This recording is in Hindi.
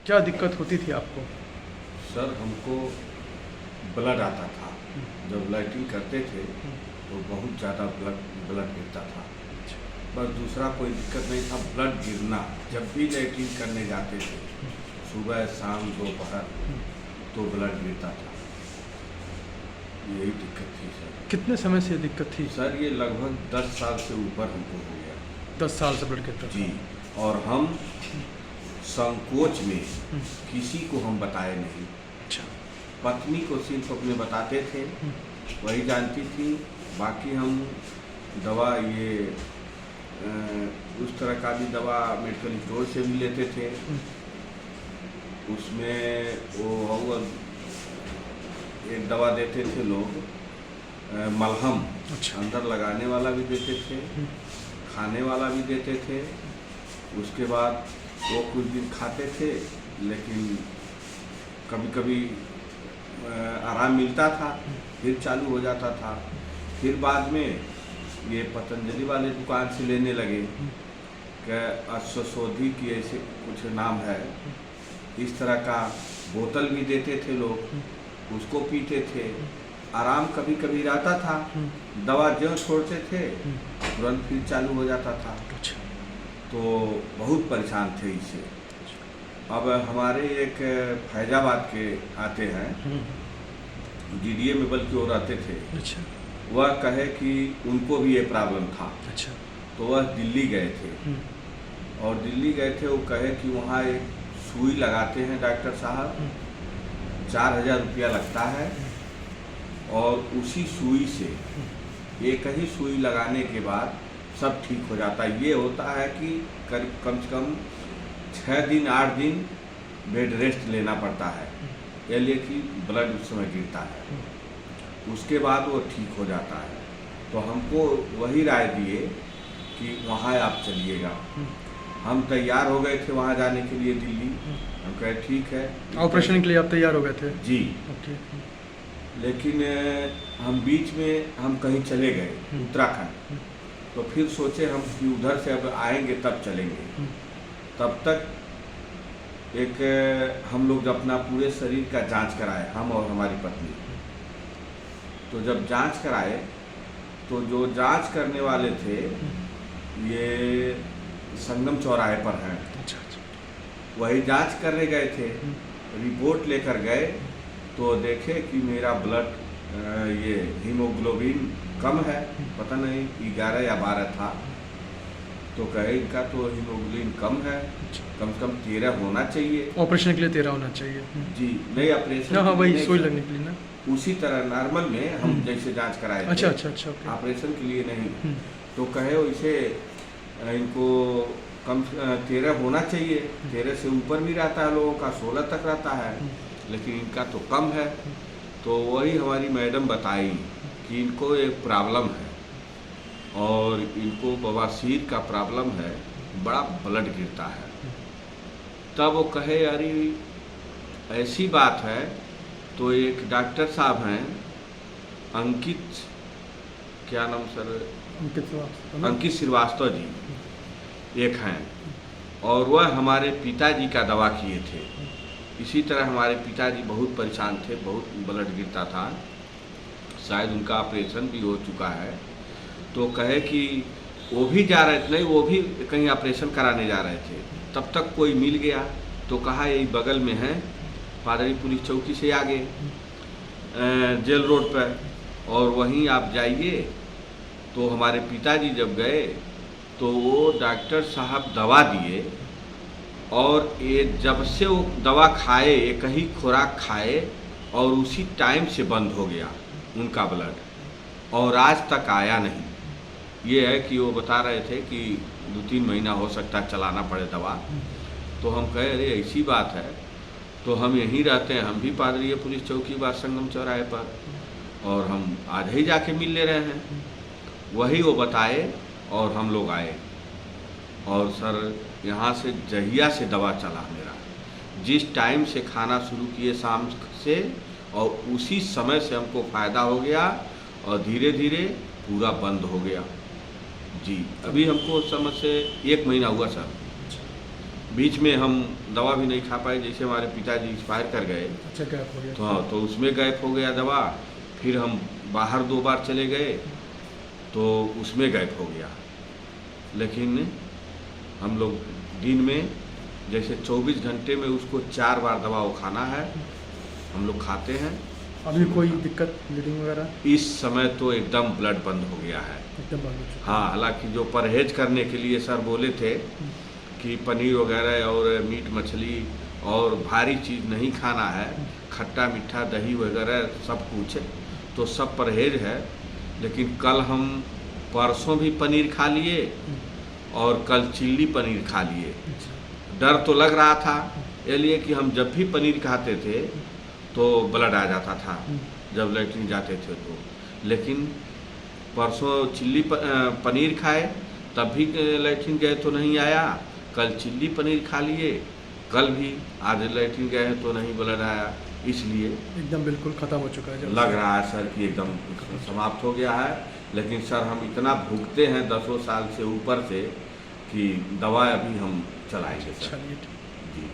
क्या दिक्कत होती थी आपको? सर हमको ब्लड आता था। जब लाइटिंग करते थे तो बहुत ज़्यादा ब्लड गिरता था। बस दूसरा कोई दिक्कत नहीं था, ब्लड गिरना। जब भी लाइटिंग करने जाते थे सुबह शाम दोपहर तो ब्लड गिरता था। यही दिक्कत थी सर। कितने समय से ये दिक्कत थी? सर ये लगभग 10 साल से ऊपर हमको हो गया। 10 साल से ब्लड गिरता था। जी, और हम संकोच में किसी को हम बताए नहीं। अच्छा। पत्नी को सिर्फ अपने बताते थे, वही जानती थी। बाकी हम दवा ये उस तरह का भी दवा मेडिकल स्टोर से भी लेते थे। उसमें वो एक दवा देते थे लोग, मलहम। अच्छा। अंदर लगाने वाला भी देते थे, खाने वाला भी देते थे। उसके बाद वो कुछ दिन खाते थे, लेकिन कभी कभी आराम मिलता था, फिर चालू हो जाता था। फिर बाद में ये पतंजलि वाले दुकान से लेने लगे कि अश्वशोधी की ऐसे कुछ नाम है, इस तरह का बोतल भी देते थे लोग, उसको पीते थे। आराम कभी कभी रहता था, दवा जो छोड़ते थे तुरंत फिर चालू हो जाता था। अच्छा। तो बहुत परेशान थे इससे। अब हमारे एक फैजाबाद के आते हैं, डीडीए में बल्कि वो रहते थे। अच्छा। वह कहे कि उनको भी ये प्रॉब्लम था। अच्छा। तो वह दिल्ली गए थे, और दिल्ली गए थे, वो कहे कि वहाँ एक सुई लगाते हैं डॉक्टर साहब, 4000 रुपया लगता है, और उसी सुई से एक ही सुई लगाने के बाद सब ठीक हो जाता है। ये होता है कि करीब कम से कम 6 दिन 8 दिन बेड रेस्ट लेना पड़ता है, ये लिए कि ब्लड उस समय गिरता है, उसके बाद वो ठीक हो जाता है। तो हमको वही राय दिए कि वहाँ आप चलिएगा। हम तैयार हो गए थे वहाँ जाने के लिए दिल्ली। हम कहे ठीक है। ऑपरेशन के लिए आप तैयार हो गए थे? जी। ओके। लेकिन हम बीच में हम कहीं चले गए उत्तराखंड, तो फिर सोचे हम कि उधर से अब आएंगे तब चलेंगे। तब तक एक हम लोग अपना पूरे शरीर का जांच कराए, हम और हमारी पत्नी। तो जब जांच कराए तो जो जांच करने वाले थे ये संगम चौराहे पर हैं। अच्छा। अच्छा। वही जांच करने गए थे, रिपोर्ट लेकर गए तो देखे कि मेरा ब्लड ये हीमोग्लोबिन कम है, पता नहीं 11 या 12 था। तो कहे इनका तो हीमोग्लोबिन कम है, कम से कम 13 होना चाहिए। ऑपरेशन के लिए 13 होना चाहिए। जी, नहीं ऑपरेशन। हाँ, वही सुई लगने के लिए ना। उसी तरह नॉर्मल में हम जैसे जांच कराए थे। अच्छा अच्छा अच्छा। ओके। ऑपरेशन के लिए नहीं। तो कहे वैसे इनको कम 13 होना चाहिए। 13 से ऊपर भी रहता है लोगों का, 16 तक रहता है, लेकिन इनका तो कम है। तो वही हमारी मैडम बताई कि इनको एक प्रॉब्लम है, और इनको बवासीर का प्रॉब्लम है, बड़ा ब्लड गिरता है। तब वो कहे अरे ऐसी बात है। तो एक डॉक्टर साहब हैं, अंकित, क्या नाम सर? अंकित श्रीवास्तव जी एक हैं, और वह हमारे पिताजी का दवा किए थे। इसी तरह हमारे पिताजी बहुत परेशान थे, बहुत ब्लड गिरता था, शायद उनका ऑपरेशन भी हो चुका है। तो कहे कि वो भी जा रहे थे, नहीं वो भी कहीं ऑपरेशन कराने जा रहे थे। तब तक कोई मिल गया तो कहा यही बगल में है, पादरी पुलिस चौकी से आगे जेल रोड पर, और वहीं आप जाइए। तो हमारे पिताजी जब गए तो वो डॉक्टर साहब दवा दिए, और ये जब से वो दवा खाए, एक ही खुराक खाए, और उसी टाइम से बंद हो गया उनका ब्लड, और आज तक आया नहीं। ये है कि वो बता रहे थे कि 2-3 महीना हो सकता है चलाना पड़े दवा। तो हम कहे अरे ऐसी बात है, तो हम यहीं रहते हैं, हम भी पादरी पुलिस चौकी बात संगम चौराहे पर, और हम आज ही जाके मिल ले रहे हैं। वही वो बताए और हम लोग आए। और सर यहाँ से जहिया से दवा चला मेरा, जिस टाइम से खाना शुरू किए शाम से, और उसी समय से हमको फ़ायदा हो गया, और धीरे धीरे पूरा बंद हो गया। जी, अभी हमको उस समय से 1 महीना हुआ सर। बीच में हम दवा भी नहीं खा पाए, जैसे हमारे पिताजी एक्सपायर कर गए अच्छा गैप हो गया। तो हाँ, तो उसमें गैप हो गया दवा। फिर हम बाहर 2 बार चले गए तो उसमें गैप हो गया। लेकिन हम लोग दिन में जैसे 24 घंटे में उसको 4 बार दवा वो खाना है, हम लोग खाते हैं। अभी कोई दिक्कत ब्लीडिंग वगैरह? इस समय तो एकदम ब्लड बंद हो गया है। एकदम बंद हो चुका हाँ, हालांकि जो परहेज करने के लिए सर बोले थे कि पनीर वगैरह और मीट मछली और भारी चीज़ नहीं खाना है, खट्टा मीठा दही वगैरह सब कुछ, तो सब परहेज है। लेकिन कल हम परसों भी पनीर खा लिए और कल चिल्ली पनीर खा लिए। डर तो लग रहा था इसलिए कि हम जब भी पनीर खाते थे तो ब्लड आ जाता था जब लैट्रिन जाते थे तो। लेकिन परसों चिल्ली पनीर खाए तब भी लैट्रिन गए तो नहीं आया, कल चिल्ली पनीर खा लिए, कल भी आज लैट्रिन गए तो नहीं ब्लड आया। इसलिए एकदम बिल्कुल ख़त्म हो चुका है। जब लग रहा है सर कि एकदम समाप्त हो गया है। लेकिन सर हम इतना भुगते हैं 10 साल से ऊपर से कि दवा अभी हम चलाएंगे सर। चलिए।